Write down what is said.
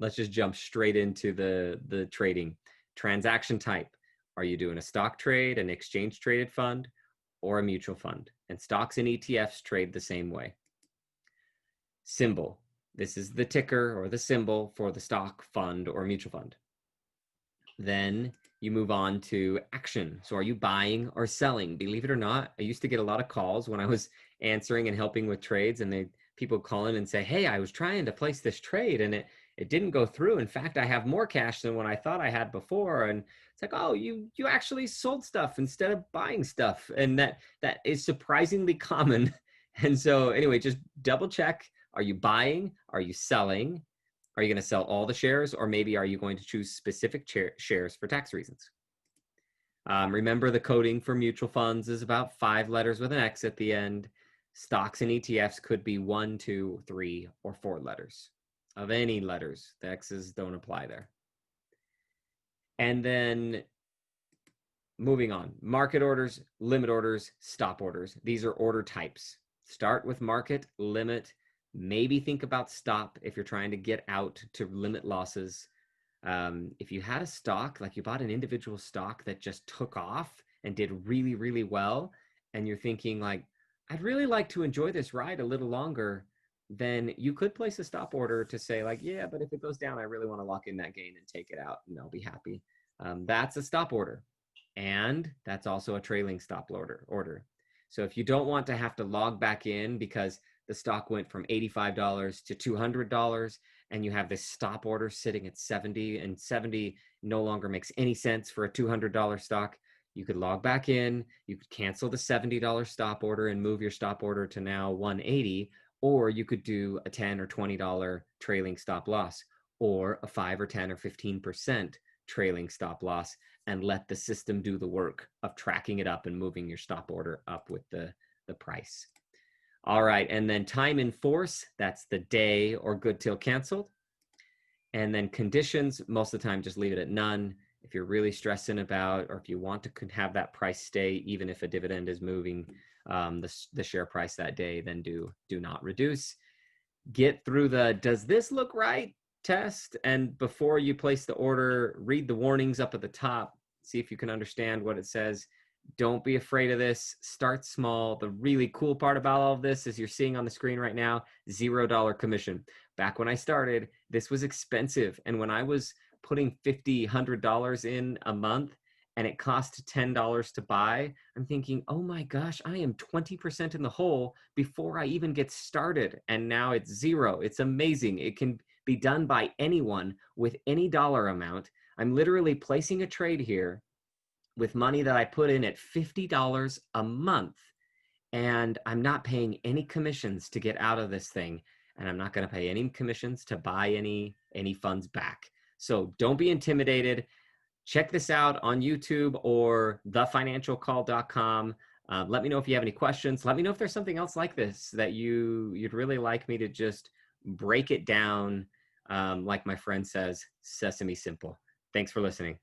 let's just jump straight into the trading. Transaction type. Are you doing a stock trade, an exchange traded fund, or a mutual fund? And stocks and ETFs trade the same way. Symbol. This is the ticker or the symbol for the stock, fund, or mutual fund. Then you move on to action. So are you buying or selling? Believe it or not, I used to get a lot of calls when I was answering and helping with trades, and people call in and say, hey, I was trying to place this trade and it didn't go through. In fact, I have more cash than what I thought I had before. And it's like, oh, you actually sold stuff instead of buying stuff. And that is surprisingly common. And so anyway, just double check. Are you buying? Are you selling? Are you going to sell all the shares, or maybe are you going to choose specific shares for tax reasons? Remember, the coding for mutual funds is about 5 letters with an X at the end. Stocks and ETFs could be 1, 2, 3, or 4 letters. Of any letters, the X's don't apply there. And then moving on, market orders, limit orders, stop orders. These are order types. Start with market, limit. Maybe think about stop if you're trying to get out to limit losses. If you had a stock, like you bought an individual stock that just took off and did really, really well, and you're thinking like, I'd really like to enjoy this ride a little longer, then you could place a stop order to say like, yeah, but if it goes down, I really want to lock in that gain and take it out and I'll be happy. That's a stop order. And that's also a trailing stop order. So if you don't want to have to log back in because the stock went from $85 to $200 and you have this stop order sitting at 70 and 70 no longer makes any sense for a $200 stock, you could log back in, you could cancel the $70 stop order and move your stop order to now 180, or you could do a $10 or $20 trailing stop loss, or a 5 or 10 or 15% trailing stop loss, and let the system do the work of tracking it up and moving your stop order up with the price. All right, and then time in force, that's the day or good till canceled. And then conditions, most of the time just leave it at none. If you're really stressing about, or if you want to have that price stay, even if a dividend is moving the share price that day, then do not reduce. Get through the, does this look right test? And before you place the order, read the warnings up at the top. See if you can understand what it says. Don't be afraid of this. Start small. The really cool part about all of this is you're seeing on the screen right now, $0 commission. Back when I started, this was expensive. And when I was putting $50, $100 in a month and it cost $10 to buy, I'm thinking, oh my gosh, I am 20% in the hole before I even get started. And now it's 0. It's amazing. It can be done by anyone with any dollar amount. I'm literally placing a trade here with money that I put in at $50 a month, and I'm not paying any commissions to get out of this thing, and I'm not going to pay any commissions to buy any funds back. So don't be intimidated. Check this out on YouTube or thefinancialcall.com. Let me know if you have any questions. Let me know if there's something else like this that you'd really like me to just break it down, like my friend says, sesame simple. Thanks for listening.